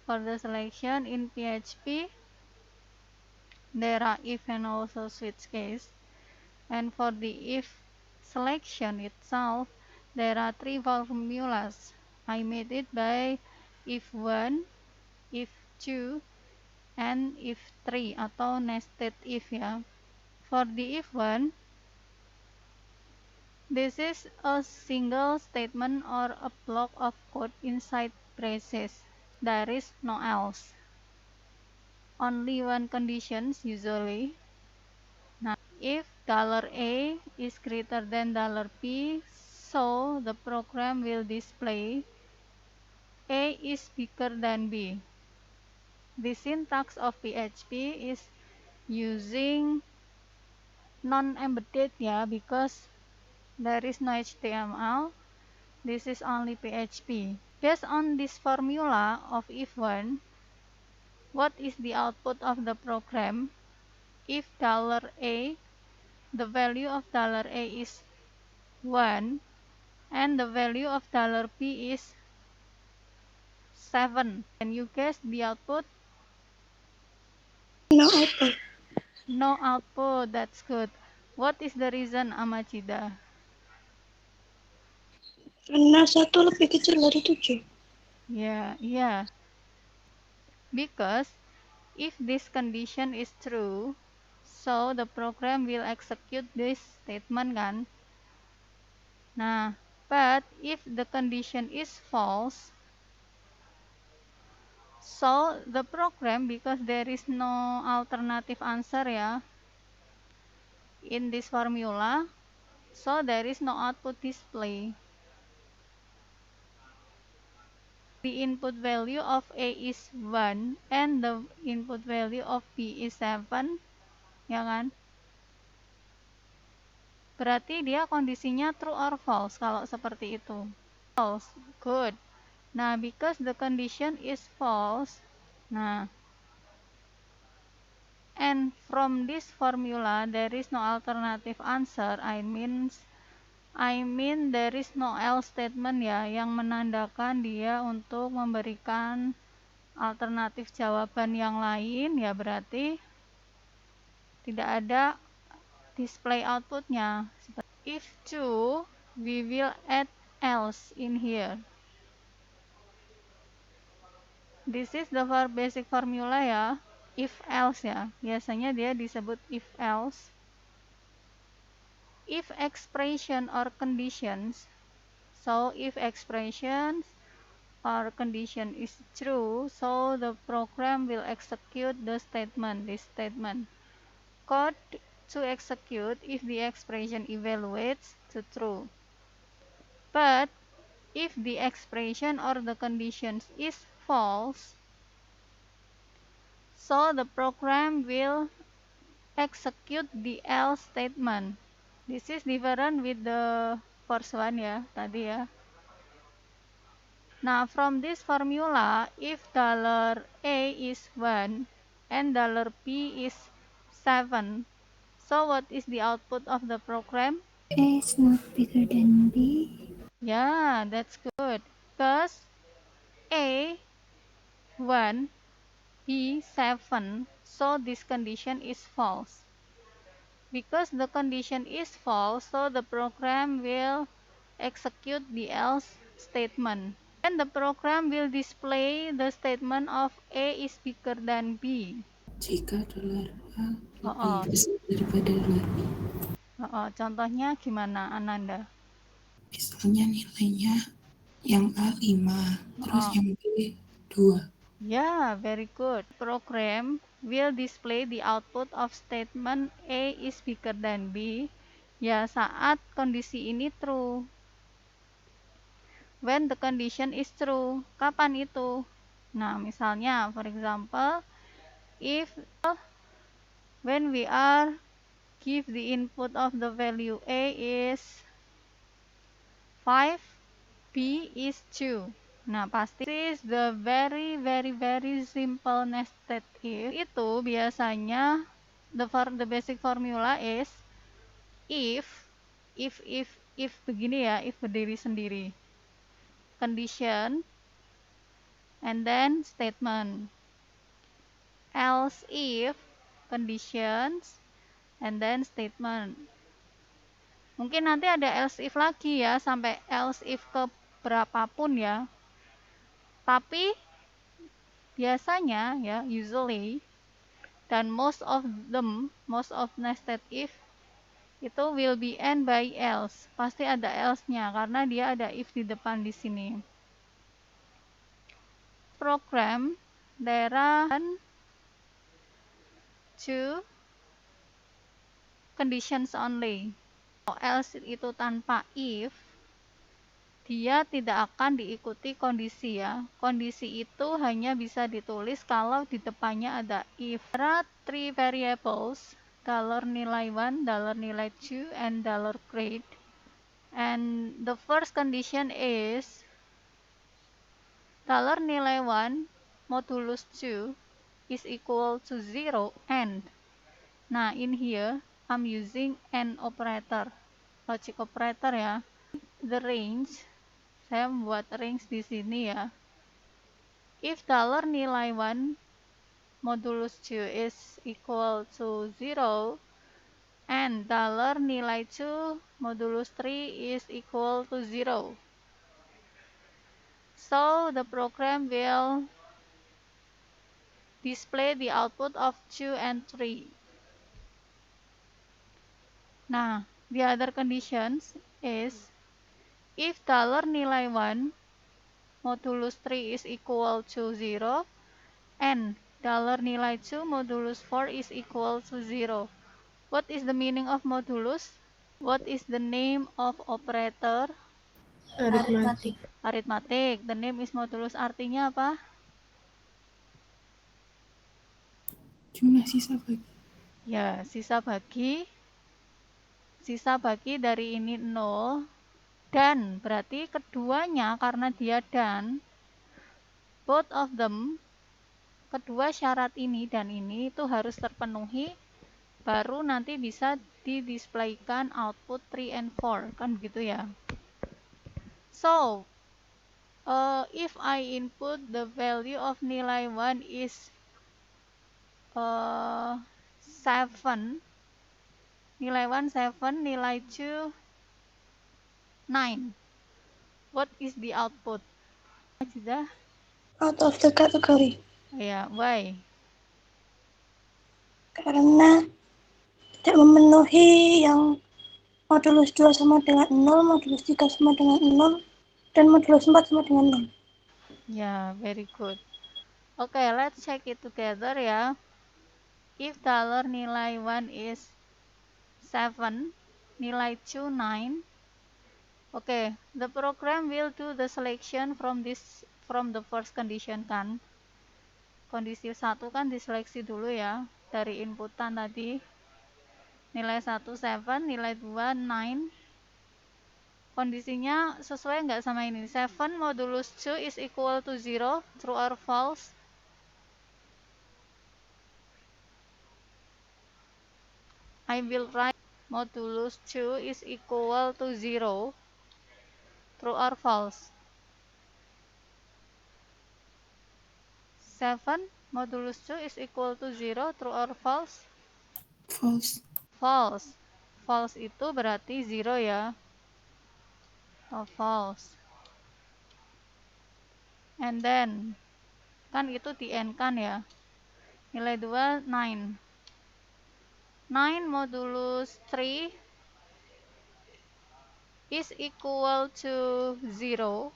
For the selection in PHP, there are if and also switch case. And for the if selection itself, there are 3 formulas. I made it by if 1, if 2, and if 3 atau nested if ya. For the if 1, this is a single statement or a block of code inside braces. There is no else. Only one conditions usually. Now, if $A is greater than $P, so the program will display A is bigger than B. The syntax of PHP is using non-embedded ya, because there is no HTML. This is only PHP. Based on this formula of if 1, what is the output of the program? If $A, the value of $A is 1 and the value of $P is 7. Can you guess the output? No output. No output. That's good. What is the reason, Amachida? Karena 1 lebih kecil dari 7. Yeah. Because if this condition is true, so the program will execute this statement kan. Nah, but if the condition is false, so the program, because there is no alternative answer ya in this formula, so there is no output display. The input value of A is 1 and the input value of B is 7, ya kan? Berarti dia kondisinya true or false kalau seperti itu. False. Good. Nah, because the condition is false, nah, and from this formula there is no alternative answer. I mean there is no else statement ya, yang menandakan dia untuk memberikan alternatif jawaban yang lain ya, berarti tidak ada display outputnya. If true, we will add else in here. This is the basic formula ya, if else ya, biasanya dia disebut if else. If expression or conditions, so if expressions or condition is true, so the program will execute the statement, this statement. Code to execute if the expression evaluates to true. But if the expression or the conditions is false, so the program will execute the else statement. This is different with the first one ya, tadi ya. Now from this formula, if $A is 1 and $P is 7, so what is the output of the program? A is not bigger than B. Yeah, that's good. Because A 1, B 7, so this condition is false. Because the condition is false, so the program will execute the else statement. And the program will display the statement of A is bigger than B. Jika $A Oh, lebih besar daripada $B. contohnya gimana, Ananda? Misalnya nilainya yang A 5, terus yang B 2. Yeah, very good. Program will display the output of statement A is bigger than B ya saat kondisi ini true. When the condition is true. Kapan itu? Nah, misalnya for example, if when we are give the input of the value A is 5, B is 2. Nah, pasti this is the very simple nested if. Itu biasanya the basic formula is if begini ya, if berdiri sendiri. Condition and then statement. Else if, conditions, and then statement. Mungkin nanti ada else if lagi ya, sampai else if ke berapapun ya. Tapi biasanya ya, usually, dan most of nested if itu will be end by else. Pasti ada else-nya karena dia ada if di depan di sini. Program there are two conditions only. Kalau else itu tanpa if, dia tidak akan diikuti kondisi ya. Kondisi itu hanya bisa ditulis kalau di depannya ada if. There are three variables, $nilai 1, $nilai 2, and $grade. And the first condition is $nilai 1 modulus 2 is equal to 0 and. Nah, in here I'm using AND operator, logic operator ya. The range, saya membuat range di sini ya. If $nilai 1 modulus 2 is equal to 0 and $nilai 2 modulus 3 is equal to 0. So the program will display the output of 2 and 3. Nah, the other conditions is if $nilai 1 modulus 3 is equal to 0 and $nilai 2 modulus 4 is equal to 0. What is the meaning of modulus? What is the name of operator? Aritmatik. Arithmetic. The name is modulus, artinya apa? Jumlah sisa bagi. Ya, sisa bagi dari ini 0 dan berarti keduanya karena dia dan, both of them, kedua syarat ini dan ini itu harus terpenuhi baru nanti bisa didisplaykan output 3 and 4 kan begitu ya. So if I input the value of nilai 1 is 7, nilai 1 7, nilai 2 9, what is the output? Sudah? Out of the category. Ya, why? Karena tidak memenuhi yang modulus 2 sama dengan 0, modulus 3 sama dengan 0, dan modulus 4 sama dengan 0. Ya, very good. Okay, let's check it together ya. If $nilai 1 is 7, nilai 2 9. Okay, the program will do the selection from the first condition kan. Kondisi 1 kan diseleksi dulu ya dari inputan tadi. Nilai 1 7, nilai 2 9. Kondisinya sesuai nggak sama ini? 7 modulus 2 is equal to 0, true or false? I will write modulus 2 is equal to 0, true or false? 7 modulus 2 is equal to 0, true or false? False. False. False itu berarti 0 ya. Oh, false. And then, kan itu di N kan ya. Nilai 2, 9. 9 modulus 3 is equal to 0.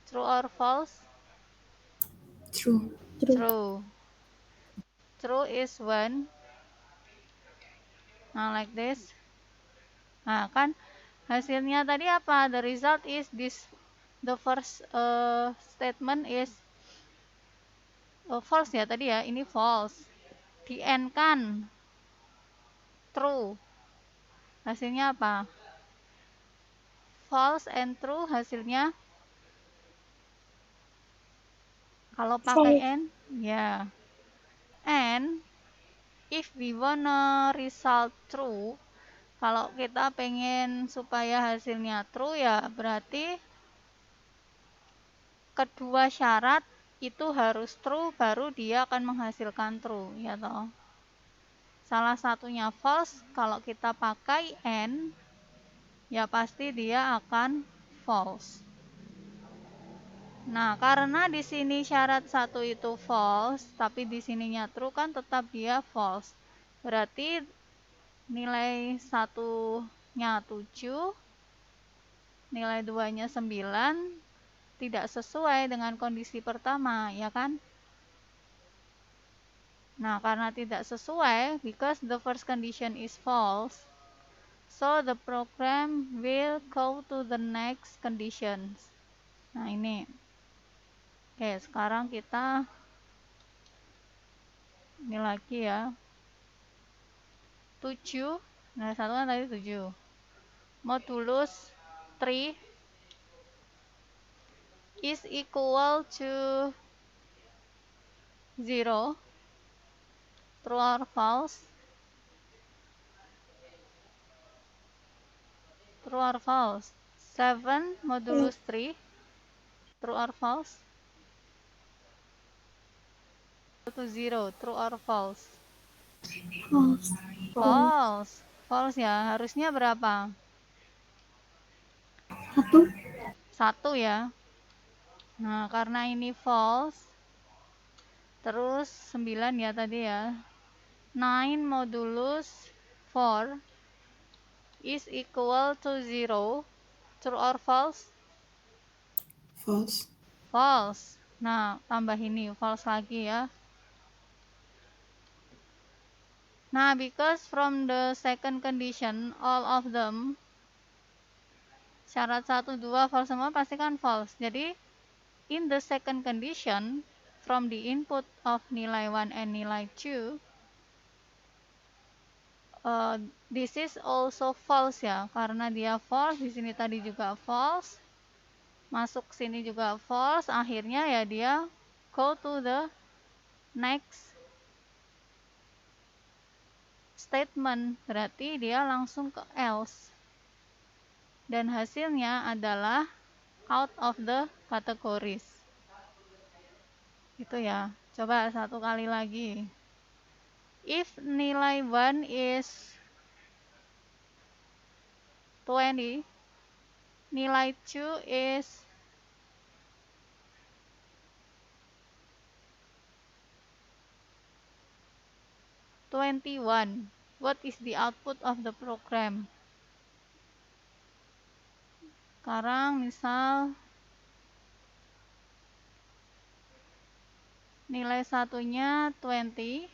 True or false? True. True. True is 1. Nah, like this. Nah, kan hasilnya tadi apa? The result is this. The first statement is false ya tadi ya. Ini false. Di N kan true. Hasilnya apa? False and true hasilnya kalau pakai N ya. And if we wanna result true, kalau kita pengen supaya hasilnya true ya berarti kedua syarat itu harus true, baru dia akan menghasilkan true, ya toh. Salah satunya false, kalau kita pakai and, ya pasti dia akan false. Nah, karena di sini syarat satu itu false, tapi di sininya true kan tetap dia false. Berarti nilai satunya 7, nilai 2-nya 9, tidak sesuai dengan kondisi pertama, ya kan? Nah, karena tidak sesuai, because the first condition is false, so the program will go to the next conditions. Nah, ini. Oke, sekarang kita ini lagi ya. 7, nah satu kan tadi 7. Modulus 3 is equal to 0. True or false? True or false? 7 modulus 3. True or false? To 0. True or false? False. False. False ya. Harusnya berapa? 1 ya. Nah, karena ini false. Terus 9 ya tadi ya. 9 modulus 4 is equal to 0. True or false? False. False. Nah, tambah ini false lagi ya. Nah, because from the second condition, all of them, syarat 1, 2, false semua pasti kan false. Jadi, in the second condition, from the input of nilai 1 and nilai 2, this is also false ya, karena dia false, di sini tadi juga false, masuk sini juga false, akhirnya ya dia go to the next statement, berarti dia langsung ke else. Dan hasilnya adalah out of the categories. Itu ya. Coba satu kali lagi. If nilai 1 is 20, nilai 2 is 21. What is the output of the program? Sekarang misal nilai satunya 20,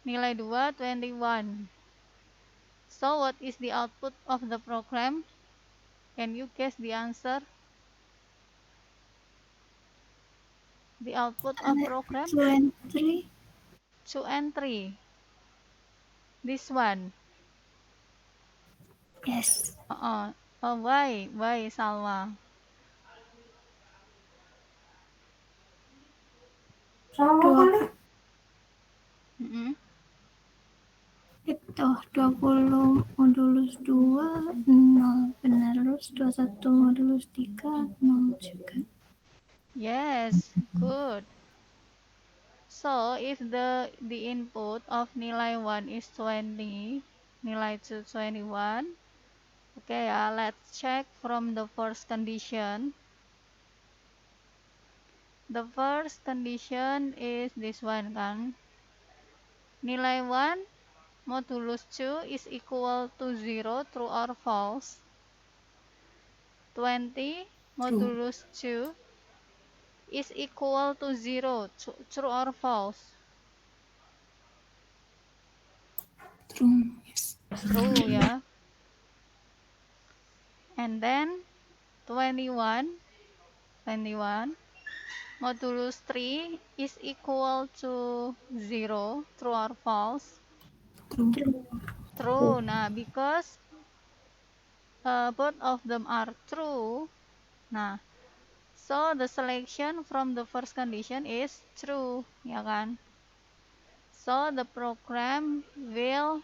nilai 2 21. So what is the output of the program? Can you guess the answer? The output of program? 2 and 3. 2 and 3. This one. Yes. Why? Why, Salwa? Itu 20 modulus 2 0 benar, terus 21 modulus 3 0 juga. Yes, good. So if the input of nilai 1 is 20, nilai 2 21. Okay ya, let's check from the first condition. The first condition is this one kan. Nilai 1 modulus 2 is equal to 0, true or false? 20 modulus 2 is equal to 0, true or false? True. Yes. True ya. And then 21 modulus 3 is equal to 0, true or false? True. True. Nah, because both of them are true, nah, so the selection from the first condition is true, ya kan? So the program will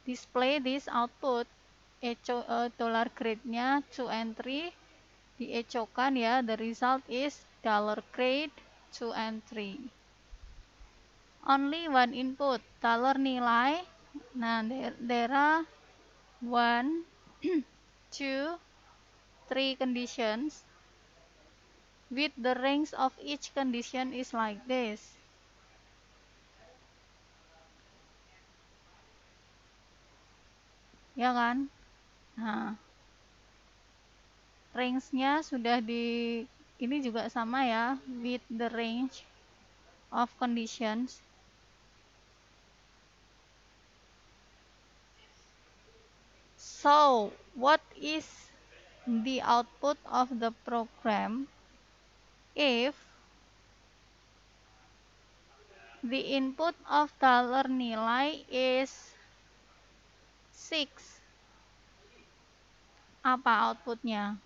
display this output. dollar grade-nya 2 and 3 diecokan ya, the result is dollar grade 2 and 3. Only one input, dollar nilai. Nah, there are 1, 2, 3 conditions with the range of each condition is like this. Ya kan? Nah, range-nya sudah ini juga sama ya, with the range of conditions. So, what is the output of the program if the input of dollar nilai is 6? Apa outputnya?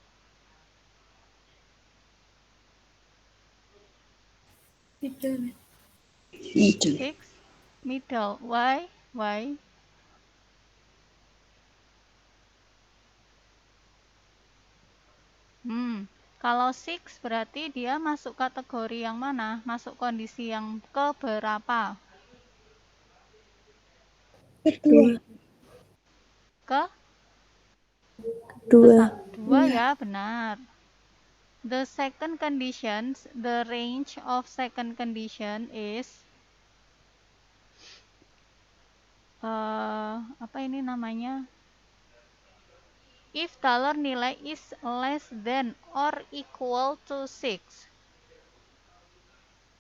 Middle. 6? Middle. Why? Kalau 6 berarti dia masuk kategori yang mana? Masuk kondisi yang keberapa? Kedua. Kedua ya, benar. The second condition, the range of second condition is apa ini namanya? If dollar nilai is less than or equal to 6.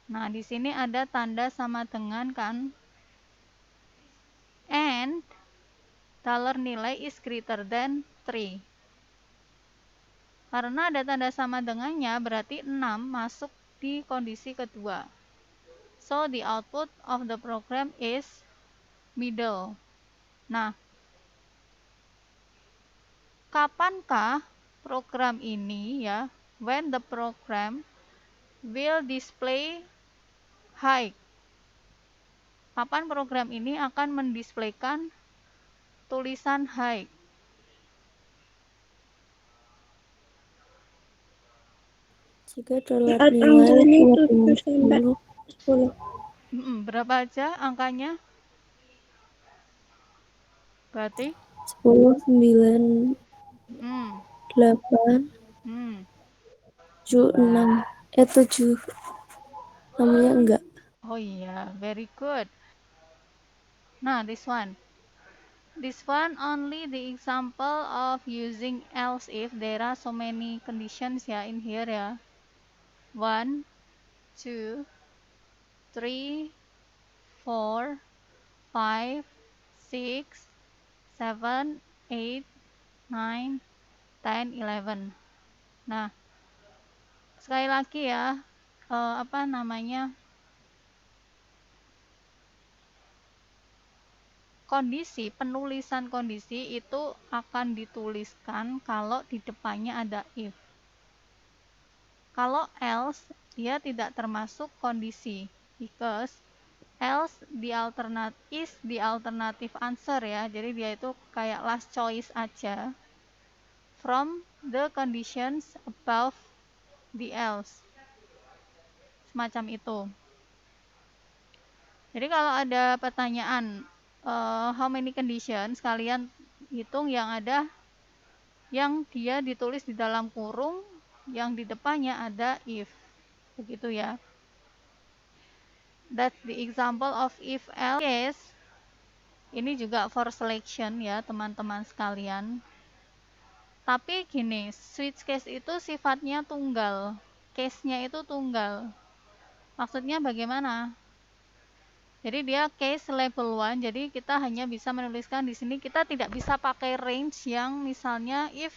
Nah, di sini ada tanda sama dengan kan? And dollar nilai is greater than 3. Karena ada tanda sama dengannya, berarti 6 masuk di kondisi kedua. So, the output of the program is middle. Nah, kapankah program ini ya, when the program will display high? Kapan program ini akan mendisplaykan tulisan high? Jika dollar nilai Angkanya 7 sampai 10. Berapa aja angkanya? Berarti 10, 9, 8, 7, 6. 7. Namanya enggak. Oh iya, very good. Nah, this one only the example of using else if. There are so many conditions ya in here ya. 1, 2, 3, 4, 5, 6, 7, 8, 9, 10, 11. Nah, sekali lagi ya, apa namanya, penulisan kondisi itu akan dituliskan kalau di depannya ada if. Kalau else, dia tidak termasuk kondisi, because else is the alternative answer ya, jadi dia itu kayak last choice aja from the conditions above the else, semacam itu. Jadi kalau ada pertanyaan how many conditions, kalian hitung yang ada, yang dia ditulis di dalam kurung, yang di depannya ada if, begitu ya. That's the example of if else case. Ini juga for selection ya teman-teman sekalian. Tapi gini, switch case itu sifatnya tunggal, case-nya itu tunggal. Maksudnya bagaimana? Jadi dia case label 1, jadi kita hanya bisa menuliskan di sini, kita tidak bisa pakai range yang misalnya if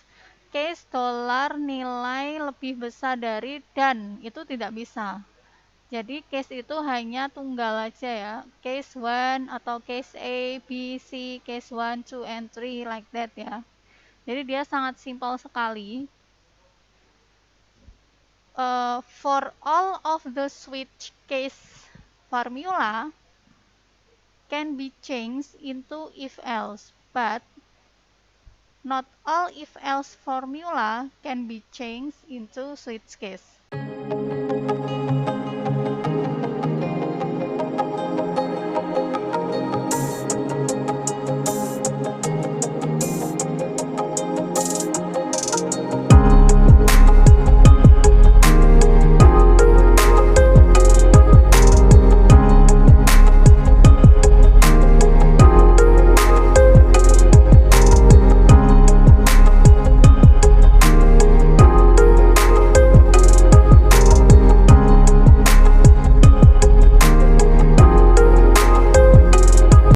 case dollar nilai lebih besar dari dan, itu tidak bisa. Jadi case itu hanya tunggal aja ya, case 1 atau case A, B, C, case 1, 2, and 3 like that ya. Jadi dia sangat simpel sekali. For all of the switch case formula can be changed into if else, but Not all if-else formula can be changed into switch case.